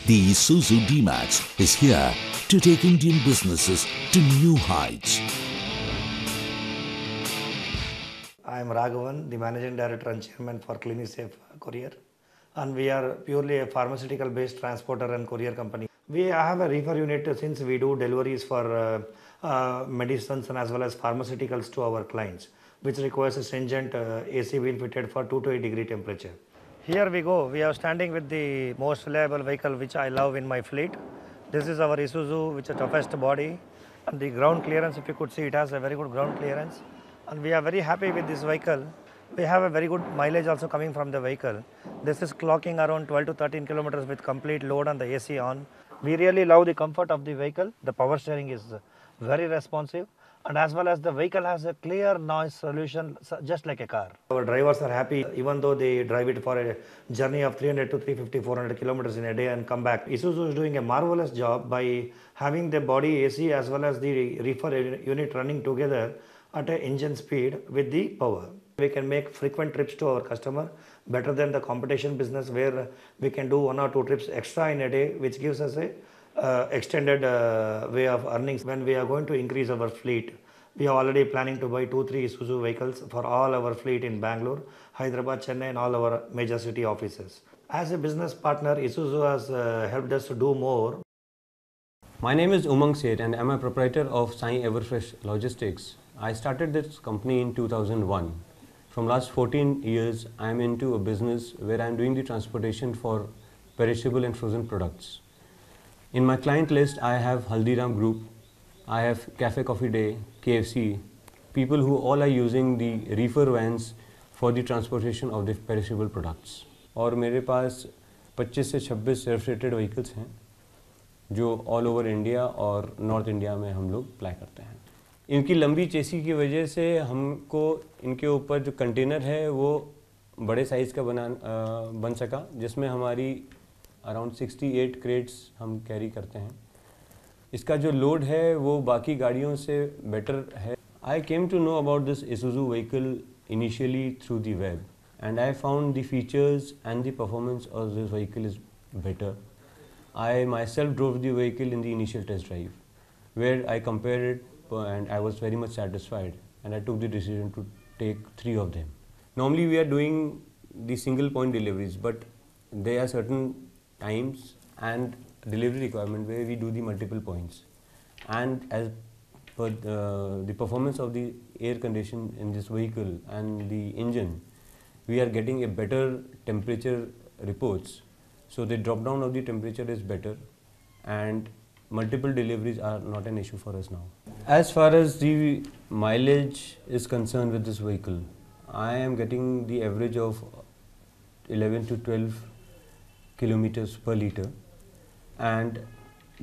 The Isuzu D-Max is here to take Indian businesses to new heights. I am Raghavan, the Managing Director and Chairman for CliniSafe Courier, and we are purely a pharmaceutical-based transporter and courier company. We have a reefer unit since we do deliveries for medicines and as well as pharmaceuticals to our clients, which requires a stringent AC wheel fitted for 2 to 8 degree temperature. Here we go. We are standing with the most reliable vehicle which I love in my fleet. This is our Isuzu, which is the toughest body, and the ground clearance, if you could see, it has a very good ground clearance, and we are very happy with this vehicle. We have a very good mileage also coming from the vehicle. This is clocking around 12 to 13 kilometers with complete load and the AC on. We really love the comfort of the vehicle. The power steering is very responsive, and as well as the vehicle has a clear noise solution just like a car. Our drivers are happy even though they drive it for a journey of 300 to 350, 400 kilometers in a day and come back. Isuzu is doing a marvelous job by having the body AC as well as the reefer unit running together at an engine speed with the power. We can make frequent trips to our customer better than the competition business where we can do 1 or 2 trips extra in a day, which gives us a extended way of earnings. When we are going to increase our fleet, we are already planning to buy 2-3 Isuzu vehicles for all our fleet in Bangalore, Hyderabad, Chennai and all our major city offices. As a business partner, Isuzu has helped us to do more. My name is Umang Seth and I am a proprietor of Sai Everfresh Logistics. I started this company in 2001. From last 14 years, I am into a business where I am doing the transportation for perishable and frozen products. In my client list, I have Haldiram Group, I have Cafe Coffee Day, KFC, people who all are using the reefer vans for the transportation of the perishable products. और मेरे पास 25 से 26 refrigerated vehicles हैं जो all over India और north India में हम लोग apply करते हैं. इनकी लंबी चेसी की वजह से हमको इनके ऊपर जो कंटेनर है वो बड़े साइज़ का बन सका, जिसमें हमारी अराउंड 68 क्रेट्स हम कैरी करते हैं. इसका जो लोड है वो बाकी गाड़ियों से बेटर है. I came to know about this Isuzu vehicle initially through the web and I found the features and the performance of this vehicle is better. I myself drove the vehicle in the initial test drive, where I compared it and I was very much satisfied, and I took the decision to take 3 of them. Normally we are doing the single point deliveries, but there are certain times and delivery requirement where we do the multiple points, and as per the performance of the air condition in this vehicle and the engine, we are getting a better temperature reports. So the drop down of the temperature is better and multiple deliveries are not an issue for us now. As far as the mileage is concerned with this vehicle, I am getting the average of 11 to 12 kilometers per liter, and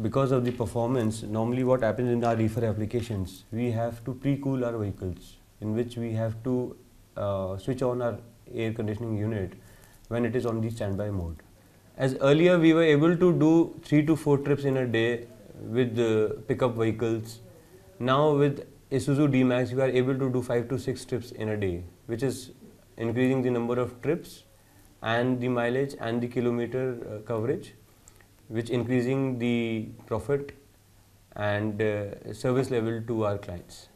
because of the performance, normally what happens in our reefer applications, we have to pre-cool our vehicles, in which we have to switch on our air conditioning unit when it is on the standby mode. As earlier we were able to do 3 to 4 trips in a day with pickup vehicles. Now with Isuzu D-Max we are able to do 5 to 6 trips in a day, which is increasing the number of trips and the mileage and the kilometer coverage, which increasing the profit and service level to our clients.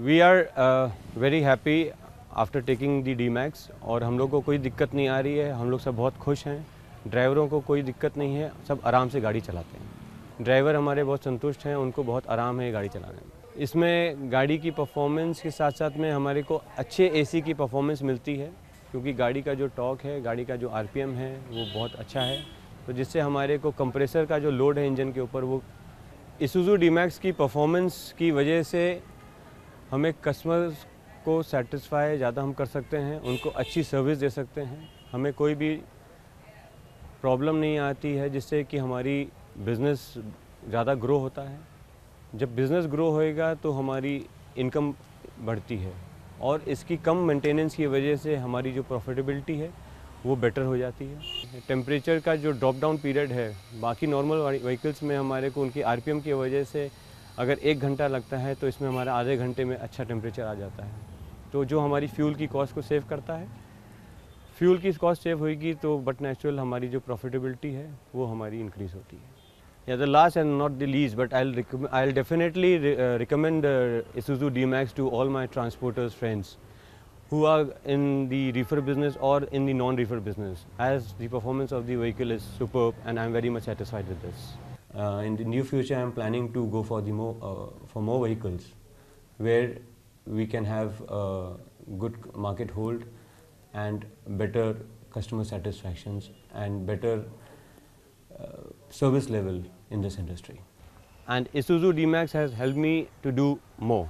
We are very happy after taking the D-Max और हम लोग को कोई दिक्कत नहीं आ रही है. हम लोग सब बहुत खुश हैं. ड्राइवरों को कोई दिक्कत नहीं है, सब आराम से गाड़ी चलाते हैं. ड्राइवर हमारे बहुत संतुष्ट हैं, उनको बहुत आराम है गाड़ी चलाने में. इसमें गाड़ी की परफॉर्मेंस के साथ साथ में हमारे को अच्छे एसी की परफॉर्मेंस मिलती है, क्योंकि गाड़ी का जो टॉर्क है, गाड़ी का जो आरपीएम है वो बहुत अच्छा है, तो जिससे हमारे को कंप्रेसर का जो लोड है इंजन के ऊपर वो Isuzu D-Max की परफॉर्मेंस की वजह से हमें कस्टमर्स को सेटिस्फाई ज़्यादा हम कर सकते हैं, उनको अच्छी सर्विस दे सकते हैं. हमें कोई भी प्रॉब्लम नहीं आती है, जिससे कि हमारी बिज़नेस ज़्यादा ग्रो होता है. जब बिज़नेस ग्रो होएगा तो हमारी इनकम बढ़ती है और इसकी कम मेंटेनेंस की वजह से हमारी जो प्रॉफिटेबिलिटी है वो बेटर हो जाती है. टेम्परेचर का जो ड्रॉप डाउन पीरियड है, बाकी नॉर्मल व्हीकल्स में हमारे को उनकी आरपीएम की वजह से अगर 1 घंटा लगता है तो इसमें हमारा आधे घंटे में अच्छा टेम्परेचर आ जाता है, तो जो हमारी फ्यूल की कॉस्ट को सेव करता है. फ्यूल की कॉस्ट सेव होगी तो बट नेचुरल हमारी जो प्रॉफिटेबिलिटी है वो हमारी इंक्रीज़ होती है. Yeah, the last and not the least, but I'll definitely recommend Isuzu D-Max to all my transporters friends who are in the reefer business or in the non-reefer business, as the performance of the vehicle is superb and I'm very much satisfied with this. In the near future, I'm planning to go for more vehicles where we can have good market hold and better customer satisfactions and better service level in this industry. And Isuzu D-Max has helped me to do more.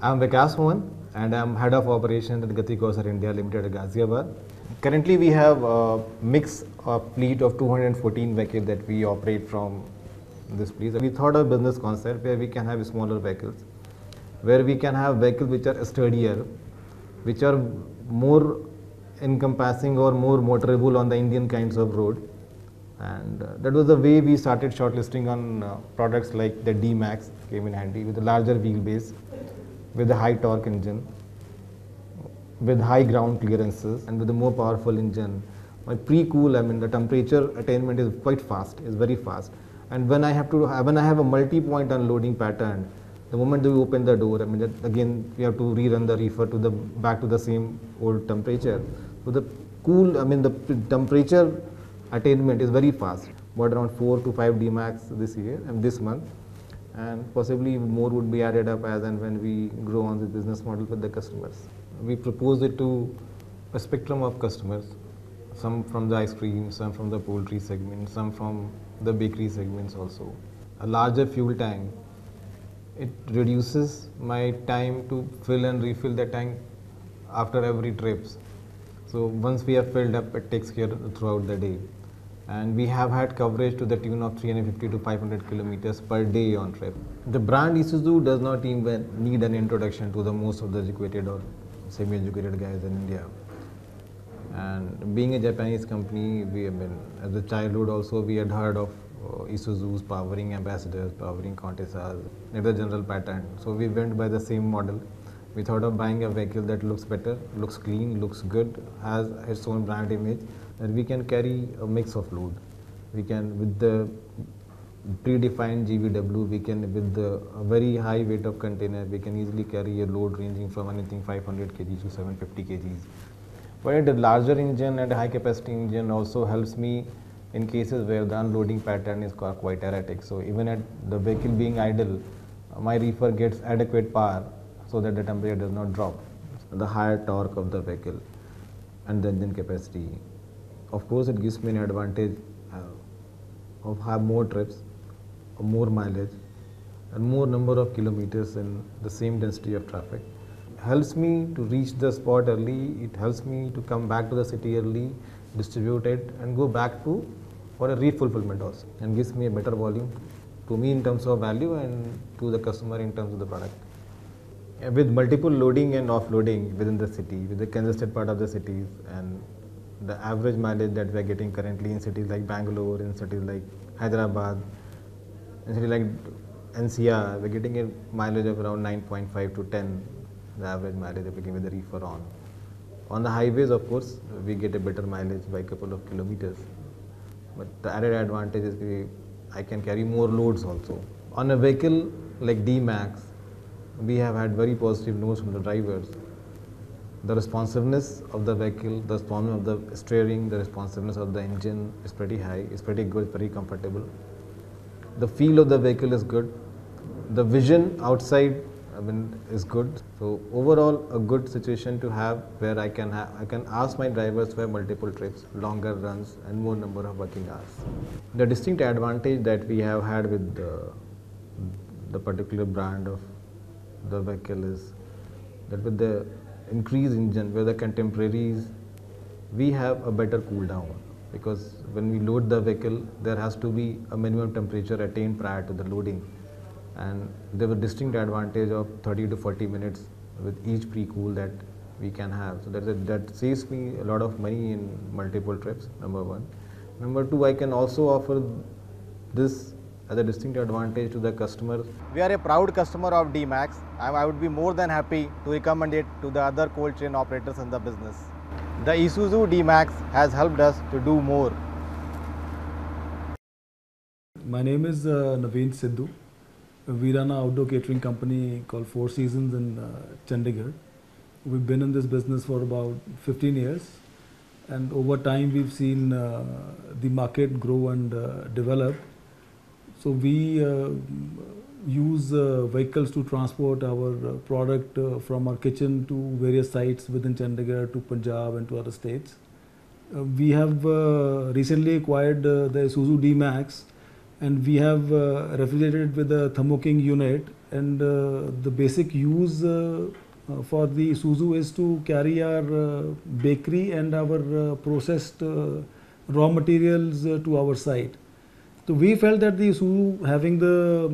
I'm Vikas Mohan and I'm Head of Operations at Gati Kausar India Limited at Ghaziabad. Currently we have a mix of fleet of 214 vehicles that we operate from this place. We thought of business concept where we can have smaller vehicles, where we can have vehicles which are sturdier, which are more encompassing or more motorable on the Indian kinds of road. And that was the way we started shortlisting on products like the D-Max came in handy with a larger wheelbase, with a high torque engine, with high ground clearances and with a more powerful engine. My pre-cool, I mean the temperature attainment is quite fast, is very fast. And when I have a multi-point unloading pattern, the moment that we open the door, I mean again we have to rerun the reefer to the back to the same old temperature. So the the temperature attainment is very fast, about around 4 to 5 D-Max this year and this month, and possibly more would be added up as and when we grow on the business model with the customers. We propose it to a spectrum of customers, some from the ice cream, some from the poultry segment, some from the bakery segments also. A larger fuel tank, it reduces my time to fill and refill the tank after every trips. So once we have filled up, it takes care throughout the day. And we have had coverage to the tune of 350 to 500 kilometers per day on trip. The brand Isuzu does not even need an introduction to the most of the educated or semi-educated guys in India. And being a Japanese company, we have been, as a childhood also, we had heard of Isuzu's powering ambassadors, powering Contessas, the general pattern. So we went by the same model. We thought of buying a vehicle that looks better, looks clean, looks good, has its own brand image, and we can carry a mix of load. We can, with the predefined GVW, we can, with the very high weight of container, we can easily carry a load ranging from anything 500 kg to 750 kgs. But a larger engine and a high capacity engine also helps me in cases where the unloading pattern is quite erratic. So even at the vehicle being idle, my reefer gets adequate power so that the temperature does not drop. The higher torque of the vehicle and the engine capacity, of course it gives me an advantage of have more trips, more mileage and more number of kilometers in the same density of traffic. Helps me to reach the spot early, it helps me to come back to the city early, distribute it and go back to for a refulfillment also, and gives me a better volume to me in terms of value and to the customer in terms of the product. With multiple loading and offloading within the city, with the congested part of the cities, and the average mileage that we are getting currently in cities like Bangalore, in cities like Hyderabad, in cities like NCR, we are getting a mileage of around 9.5 to 10, the average mileage that we give with the reefer on. On the highways, of course, we get a better mileage by a couple of kilometers. But the added advantage is I can carry more loads also. On a vehicle like D-Max, we have had very positive notes from the drivers. The responsiveness of the vehicle, the responsiveness of the steering, the responsiveness of the engine is pretty high, it's pretty good, very comfortable. The feel of the vehicle is good. The vision outside is good. So overall, a good situation to have where I can ask my drivers for multiple trips, longer runs, and more number of working hours. The distinct advantage that we have had with the particular brand of the vehicle is that with the increased engine, with the contemporaries, we have a better cool down, because when we load the vehicle, there has to be a minimum temperature attained prior to the loading, and there was distinct advantage of 30 to 40 minutes with each pre-cool that we can have. So that saves me a lot of money in multiple trips, number one. Number two, I can also offer this as a distinct advantage to the customers. We are a proud customer of D-Max. I would be more than happy to recommend it to the other cold chain operators in the business. The Isuzu D-Max has helped us to do more. My name is Naveen Sidhu. We run an outdoor catering company called Four Seasons in Chandigarh. We've been in this business for about 15 years, and over time we've seen the market grow and develop. So we use vehicles to transport our product from our kitchen to various sites within Chandigarh, to Punjab and to other states. We have recently acquired the Isuzu D-Max, and we have refrigerated with a Thermo King unit, and the basic use for the Isuzu is to carry our bakery and our processed raw materials to our site. So we felt that the Isuzu, having the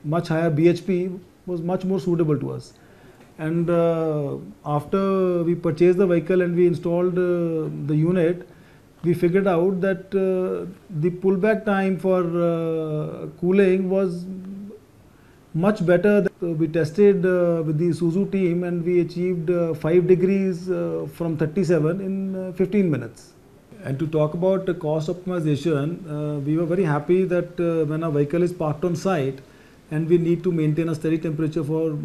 much higher BHP, was much more suitable to us. And after we purchased the vehicle and we installed the unit, we figured out that the pullback time for cooling was much better. We tested with the Isuzu team, and we achieved 5 degrees from 37 in 15 minutes. And to talk about the cost optimization, we were very happy that when a vehicle is parked on site and we need to maintain a steady temperature for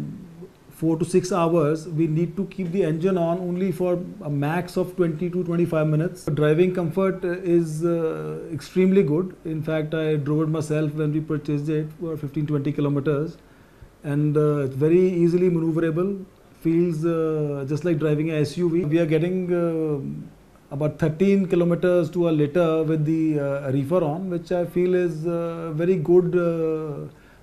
4 to 6 hours, we need to keep the engine on only for a max of 20 to 25 minutes. Driving comfort is extremely good. In fact, I drove it myself when we purchased it for 15-20 kilometers, and it's very easily maneuverable. Feels just like driving a SUV. We are getting about 13 kilometers to a liter with the reefer on, which I feel is very good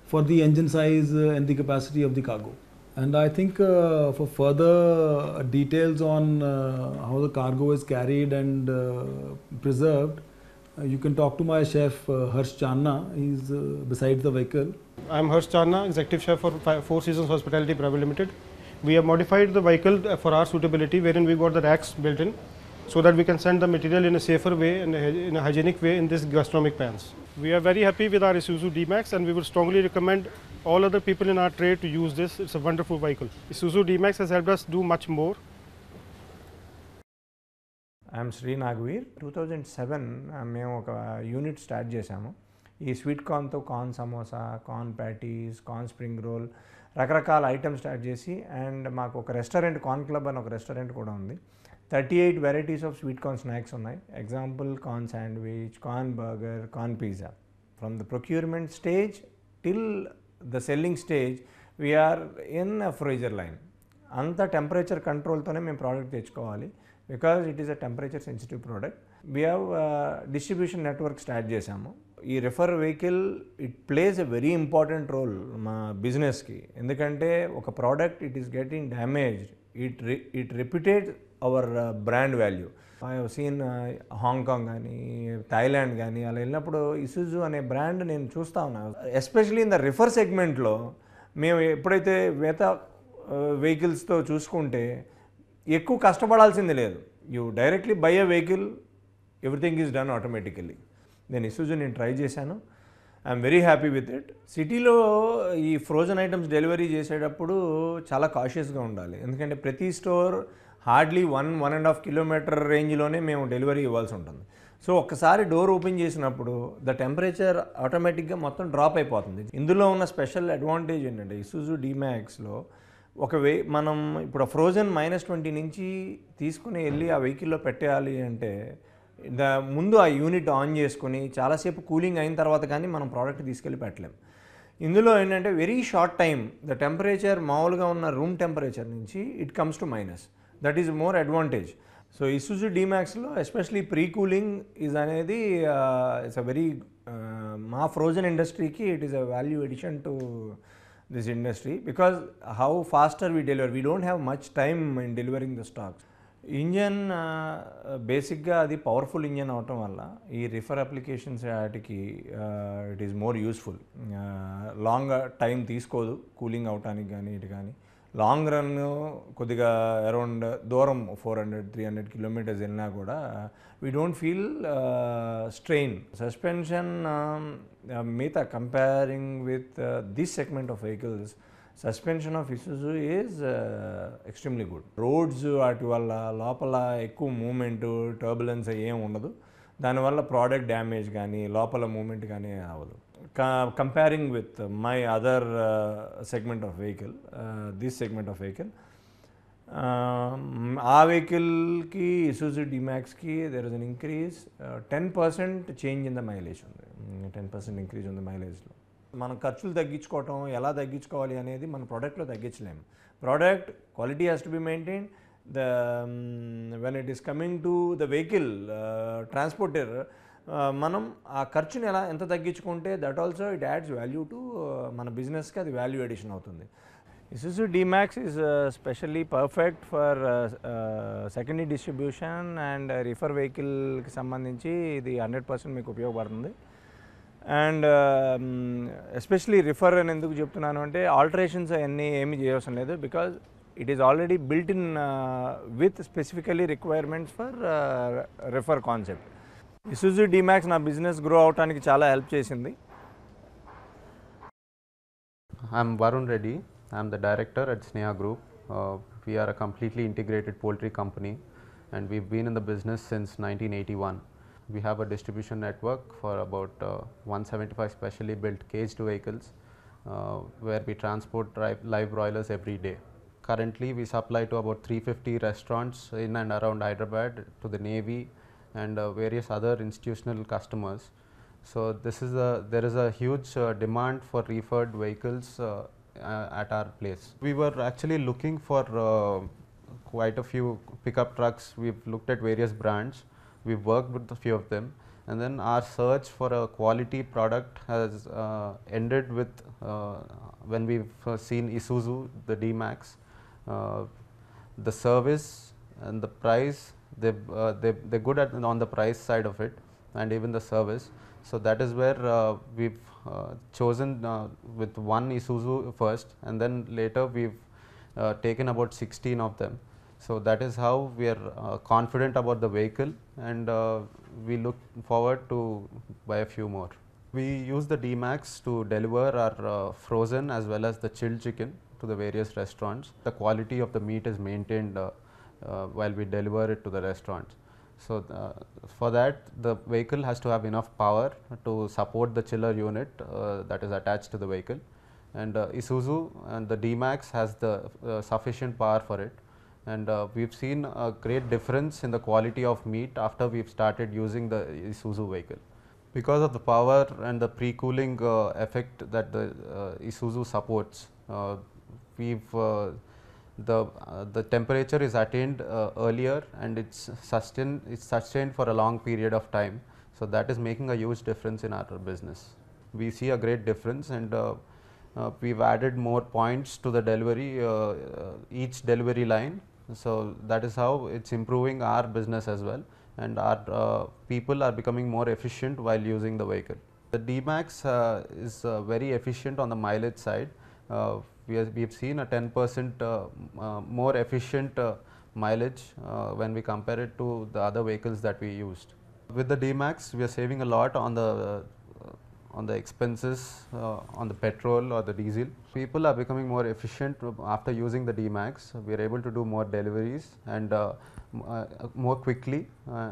for the engine size and the capacity of the cargo. And I think for further details on how the cargo is carried and preserved, you can talk to my chef Harsh Channa. He's beside the vehicle. I'm Harsh Channa, Executive Chef for Four Seasons Hospitality Private Limited. We have modified the vehicle for our suitability, wherein we got the racks built in, so that we can send the material in a safer way and in a hygienic way in this gastronomic pans. We are very happy with our Isuzu D-Max, and we would strongly recommend all other people in our trade to use this. It's a wonderful vehicle. Isuzu D-Max has helped us do much more. I'm Shri Nagaveer. 2007 మేము ఒక unit start చేసాము. ఈ sweet కార్న్తో corn samosa, corn patties, corn spring roll, రకరకాల items start చేసి, and మాకు ఒక restaurant, corn club అని ఒక రెస్టారెంట్ కూడా ఉంది. 38 varieties of sweet corn snacks ఉన్నాయి. Example corn sandwich, corn burger, corn pizza. From the procurement stage till the selling stage we're in a freezer line. అంత temperature కంట్రోల్తోనే మేము ప్రోడక్ట్ తెచ్చుకోవాలి, because it is a temperature sensitive product. We have distribution network start చేసాము. ఈ reefer vehicle it plays a very important role మా బిజినెస్కి. ఎందుకంటే ఒక product it is getting damaged, it reputate hour brand value. I have seen Hong Kong కానీ, Thailand కానీ అలా వెళ్ళినప్పుడు ఇసుజు అనే బ్రాండ్ నేను చూస్తూ ఉన్నాను. ఎస్పెషలీ ఇన్ ద రిఫర్ సెగ్మెంట్లో మేము ఎప్పుడైతే మిగతా వెహికల్స్తో చూసుకుంటే ఎక్కువ కష్టపడాల్సింది లేదు. You directly by a vehicle, everything is done automatically. నేను ఇసుజు నేను ట్రై చేశాను. I'm very happy with it. సిటీలో ఈ ఫ్రోజన్ ఐటమ్స్ డెలివరీ చేసేటప్పుడు చాలా కాషియస్గా ఉండాలి, ఎందుకంటే ప్రతి స్టోర్ హార్డ్లీ 1-1.5 కిలోమీటర్ రేంజ్లోనే మేము డెలివరీ ఇవ్వాల్సి ఉంటుంది. సో ఒక్కసారి డోర్ ఓపెన్ చేసినప్పుడు ద టెంపరేచర్ ఆటోమేటిక్గా మొత్తం డ్రాప్ అయిపోతుంది. ఇందులో ఉన్న స్పెషల్ అడ్వాంటేజ్ ఏంటంటే ఇసుజు D-Maxలో మనం ఇప్పుడు ఫ్రోజన్ -20 నుంచి తీసుకుని వెళ్ళి ఆ వెహికల్లో పెట్టేయాలి అంటే ముందు ఆ యూనిట్ ఆన్ చేసుకొని చాలాసేపు కూలింగ్ అయిన తర్వాత కానీ మనం ప్రోడక్ట్ తీసుకెళ్ళి పెట్టలేం. ఇందులో ఏంటంటే very short time the temperature మామూలుగా ఉన్న రూమ్ టెంపరేచర్ నుంచి it comes to minus. That is more advantage. So Isuzu D-Maxలో ఎస్పెషలీ ప్రీ కూలింగ్ ఈజ్ అనేది ఇట్స్ అ వెరీ మా ఫ్రోజన్ ఇండస్ట్రీకి it is a value addition to this industry, because how faster we deliver, we don't have much time in delivering the stocks. Engine basically adi powerful engine avatam valla ee refer applications atiki it is more useful. Longer time teeskodu cooling avtaniki gaani it gaani long run కొద్దిగా around దూరం 400-300 kilometres వెళ్ళినా కూడా we don't feel strain. Suspension మిగతా comparing with this segment of vehicles, suspension of Isuzu is extremely good. Roads వాటి వల్ల లోపల ఎక్కువ moment turbulence ఏం ఉండదు, దానివల్ల ప్రోడక్ట్ డ్యామేజ్ కానీ లోపల మూమెంట్ కానీ అవ్వదు. Comparing with my other segment of vehicle, this segment of vehicle, ఆ వెహికల్కి ఇసుజు డిమాక్స్కి there is an increase 10% change in the mileage ఉంది. 10% ఇంక్రీజ్ ఉంది మైలేజ్లో. మనం ఖర్చులు తగ్గించుకోవటం ఎలా తగ్గించుకోవాలి అనేది మన ప్రోడక్ట్లో తగ్గించలేము. Product quality has to be maintain. When it is coming to the vehicle transporter, మనం ఆ ఖర్చుని ఎంత తగ్గించుకుంటే that also it adds value to మన బిజినెస్కి, అది వాల్యూ అడిషన్ అవుతుంది. Isuzu D-Max is specially perfect for secondary distribution and reefer వెహికల్కి సంబంధించి ఇది 100% మీకు ఉపయోగపడుతుంది. అండ్ ఎస్పెషలీ రిఫర్ అని ఎందుకు చెప్తున్నాను అంటే ఆల్టరేషన్స్ అవన్నీ ఏమీ చేయవలసిన లేదు, because it is already built in with specifically requirements for reefer concept. Isuzu D-Max నా బిజినెస్ గ్రో అవడానికి చాలా హెల్ప్ చేసింది. I'm Varun Reddy. I'm the director at Sneha Group. We are a completely integrated poultry company and we've been in the business since 1981. We have a distribution network for about 175 specially built caged vehicles where we transport live broilers every day. Currently we supply to about 350 restaurants in and around Hyderabad, to the Navy and various other institutional customers. So there is a huge demand for referred vehicles at our place. We were actually looking for quite a few pickup trucks. We've looked at various brands. We've worked with a few of them, and then our search for a quality product has ended with when we've seen Isuzu, the D-Max. The service and the price, they're good on the price side of it, and even the service. So that is where we've chosen with one Isuzu first, and then later we've taken about 16 of them. So that is how we are confident about the vehicle, and we look forward to buy a few more. We use the D-Max to deliver our frozen as well as the chilled chicken to the various restaurants. The quality of the meat is maintained while we deliver it to the restaurants. So for that the vehicle has to have enough power to support the chiller unit that is attached to the vehicle, and Isuzu and the D-Max has the sufficient power for it. And we've seen a great difference in the quality of meat after we've started using the Isuzu vehicle. Because of the power and the pre-cooling effect that the Isuzu supports, the temperature is attained earlier, and it's sustained for a long period of time. So that is making a huge difference in our business. We see a great difference, and we've added more points to the delivery, each delivery line. So that is how it's improving our business as well, and our people are becoming more efficient while using the vehicle. The D-Max is very efficient on the mileage side. We've seen a 10% more efficient mileage when we compare it to the other vehicles that we used. With the D-Max, we are saving a lot on the expenses on the petrol or the diesel. People are becoming more efficient after using the D-Max. We are able to do more deliveries and more quickly,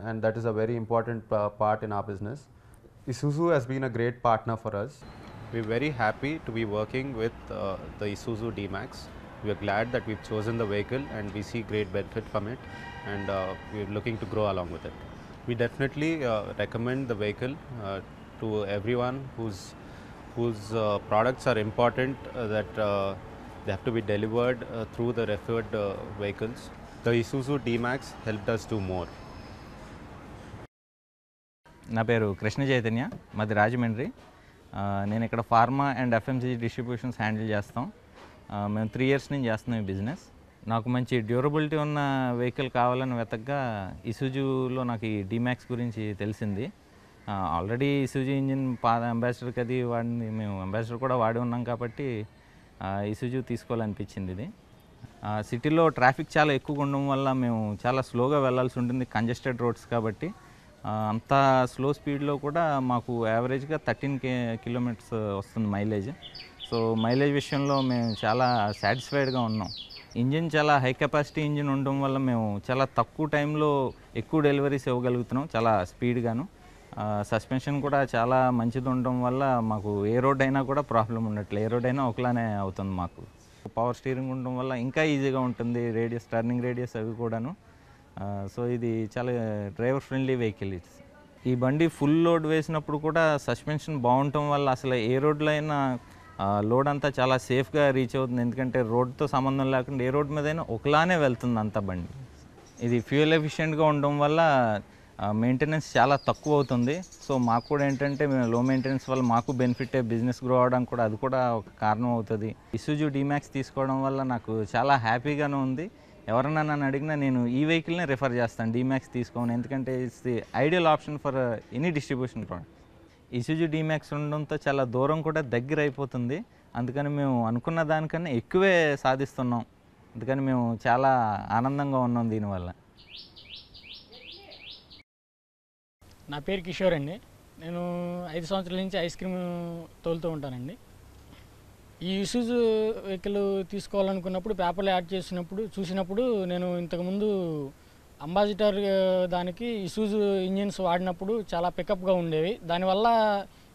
and that is a very important part in our business. Isuzu has been a great partner for us. We are very happy to be working with the Isuzu D-Max. We are glad that we've chosen the vehicle and we see great benefit from it, and we are looking to grow along with it. We definitely recommend the vehicle to everyone whose products are important, that they have to be delivered through the referred vehicles. The Isuzu D-Max helped us do more. నా పేరు కృష్ణ చైతన్య, మాది రాజమండ్రి. నేను ఇక్కడ pharma and FMCG distributions handle చేస్తాం. మేము 3 years నుంచి చేస్తున్నాం ఈ బిజినెస్. నాకు మంచి డ్యూరబిలిటీ ఉన్న వెహికల్ కావాలని వెతకగా ఇసుజులో నాకు ఈ D-Max గురించి తెలిసింది. ఆల్రెడీ ఇసుజు ఇంజిన్ అంబాసిడర్కి అది వాడిని, మేము అంబాసిడర్ కూడా వాడి ఉన్నాం కాబట్టి ఇసుజు తీసుకోవాలనిపించింది. ఇది సిటీలో ట్రాఫిక్ చాలా ఎక్కువగా ఉండడం వల్ల మేము చాలా స్లోగా వెళ్ళాల్సి ఉంటుంది, కంజెస్టెడ్ రోడ్స్ కాబట్టి. అంత స్లో స్పీడ్లో కూడా మాకు యావరేజ్గా 13 కిలోమీటర్స్ వస్తుంది మైలేజ్. సో మైలేజ్ విషయంలో మేము చాలా సాటిస్ఫైడ్గా ఉన్నాం. ఇంజిన్ చాలా హై కెపాసిటీ ఇంజిన్ ఉండడం వల్ల మేము చాలా తక్కువ టైంలో ఎక్కువ డెలివరీస్ ఇవ్వగలుగుతున్నాం, చాలా స్పీడ్గాను. సస్పెన్షన్ కూడా చాలా మంచిది ఉండడం వల్ల మాకు ఏ రోడ్ అయినా కూడా ప్రాబ్లం ఉండట్లేదు, ఏ రోడ్ అయినా ఒకలానే అవుతుంది మాకు. పవర్ స్టీరింగ్ ఉండడం వల్ల ఇంకా ఈజీగా ఉంటుంది, టర్నింగ్ రేడియస్ అవి కూడాను. సో ఇది చాలా డ్రైవర్ ఫ్రెండ్లీ వెహికల్. ఈ బండి ఫుల్ లోడ్ వేసినప్పుడు కూడా సస్పెన్షన్ బాగుండటం వల్ల అసలు ఏ రోడ్లో అయినా లోడ్ అంతా చాలా సేఫ్గా రీచ్ అవుతుంది, ఎందుకంటే రోడ్తో సంబంధం లేకుండా ఏ రోడ్ మీద అయినా ఒకలానే వెళ్తుంది అంత బండి. ఇది ఫ్యూయల్ ఎఫిషియెంట్గా ఉండడం వల్ల మెయింటెనెన్స్ చాలా తక్కువ అవుతుంది. సో మాకు కూడా ఏంటంటే మేము లో మెయింటెనెన్స్ వల్ల మాకు బెనిఫిటే, బిజినెస్ గ్రో అవడానికి కూడా అది కూడా ఒక కారణం అవుతుంది. ఇసుజు డీమాక్స్ తీసుకోవడం వల్ల నాకు చాలా హ్యాపీగానే ఉంది. ఎవరన్నా నన్ను అడిగినా నేను ఈ వెహికల్నే రిఫర్ చేస్తాను, డీమాక్స్ తీసుకోను, ఎందుకంటే it's the ideal option for any distribution product. Isuzu D-Max ఉండడంతో చాలా దూరం కూడా దగ్గర అయిపోతుంది, అందుకని మేము అనుకున్న దానికన్నా ఎక్కువే సాధిస్తున్నాం, అందుకని మేము చాలా ఆనందంగా ఉన్నాం దీనివల్ల. నా పేరు కిషోర్ అండి. నేను 5 సంవత్సరాల నుంచి ఐస్ క్రీమ్ తోలుతూ ఉంటానండి. ఈ ఇసుజు వెహికల్ తీసుకోవాలనుకున్నప్పుడు పేపర్లో యాడ్ చూసినప్పుడు నేను ఇంతకుముందు అంబాసిడర్ దానికి ఇసుజు ఇంజిన్స్ వాడినప్పుడు చాలా పికప్గా ఉండేవి, దానివల్ల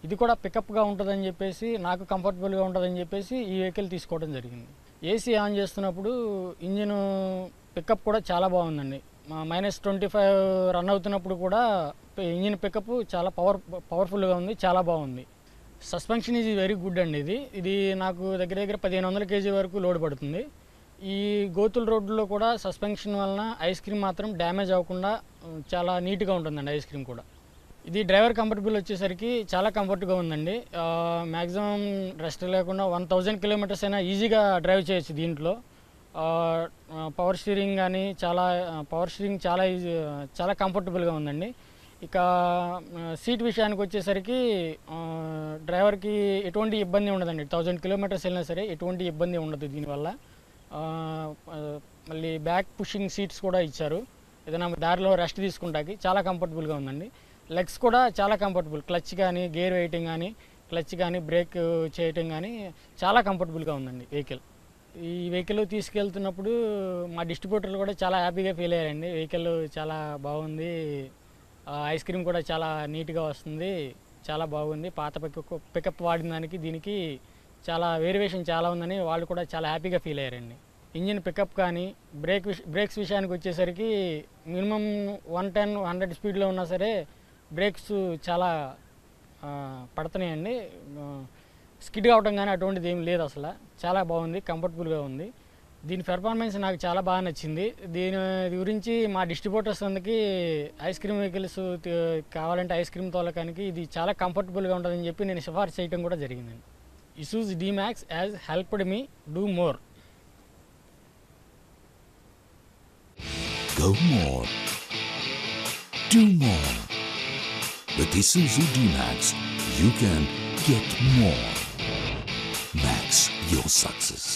ఇది కూడా పికప్గా ఉంటుందని చెప్పేసి, నాకు కంఫర్టబుల్గా ఉంటుందని చెప్పేసి ఈ వెహికల్ తీసుకోవడం జరిగింది. ఏసీ ఆన్ చేస్తున్నప్పుడు ఇంజిన్ పికప్ కూడా చాలా బాగుందండి. -25 రన్ అవుతున్నప్పుడు కూడా ఇంజిన్ పికప్ చాలా పవర్ఫుల్గా ఉంది, చాలా బాగుంది. సస్పెన్షన్ ఈజ్ వెరీ గుడ్ అండి. ఇది నాకు దగ్గర 1500 kg వరకు లోడ్ పడుతుంది. ఈ గోతుల రోడ్లో కూడా సస్పెన్షన్ వలన ఐస్ క్రీమ్ మాత్రం డ్యామేజ్ అవ్వకుండా చాలా నీట్గా ఉంటుందండి ఐస్ క్రీమ్ కూడా. ఇది డ్రైవర్ కంఫర్టబుల్ వచ్చేసరికి చాలా కంఫర్ట్గా ఉందండి. మ్యాక్సిమం రెస్ట్ లేకుండా 1000 kilometers అయినా ఈజీగా డ్రైవ్ చేయొచ్చు దీంట్లో. పవర్ స్టీరింగ్ కానీ చాలా కంఫర్టబుల్గా ఉందండి. ఇక సీట్ విషయానికి వచ్చేసరికి డ్రైవర్కి ఎటువంటి ఇబ్బంది ఉండదండి. 1000 kilometers వెళ్ళినా సరే ఎటువంటి ఇబ్బంది ఉండదు దీనివల్ల. మళ్ళీ బ్యాక్ పుషింగ్ సీట్స్ కూడా ఇచ్చారు, ఏదైనా దారిలో రెస్ట్ తీసుకుంటాకి చాలా కంఫర్టబుల్గా ఉందండి. లెగ్స్ కూడా చాలా కంఫర్టబుల్, క్లచ్ కానీ గేర్ వేయటం కానీ క్లచ్ కానీ బ్రేక్ చేయటం కానీ చాలా కంఫర్టబుల్గా ఉందండి వెహికల్. ఈ వెహికల్ తీసుకెళ్తున్నప్పుడు మా డిస్ట్రిబ్యూటర్లు కూడా చాలా హ్యాపీగా ఫీల్ అయ్యారండి. వెహికల్ చాలా బాగుంది, ఐస్ క్రీమ్ కూడా చాలా నీట్గా వస్తుంది, చాలా బాగుంది. పాత పికప్ వాడిన దానికి దీనికి చాలా వేరియేషన్ చాలా ఉందని వాళ్ళు కూడా చాలా హ్యాపీగా ఫీల్ అయ్యారండి. ఇంజిన్ పికప్ కానీ బ్రేక్స్ విషయానికి వచ్చేసరికి మినిమం 110-100 స్పీడ్లో ఉన్నా సరే బ్రేక్స్ చాలా పడుతున్నాయండి. స్కిడ్ కావడం కానీ అటువంటిది ఏం లేదు, అసలు చాలా బాగుంది, కంఫర్టబుల్గా ఉంది. దీని పెర్ఫార్మెన్స్ నాకు చాలా బాగా నచ్చింది. దీని గురించి మా డిస్ట్రిబ్యూటర్స్ అందరికీ ఐస్ క్రీమ్ వెహికల్స్ కావాలంటే ఐస్ క్రీమ్ తోలకానికి ఇది చాలా కంఫర్టబుల్గా ఉంటుందని చెప్పి నేను సిఫార్సు చేయడం కూడా జరిగిందండి. Isuzu D-Max has helped me do more. Go more. Do more. With Isuzu D-Max, you can get more. Max your success.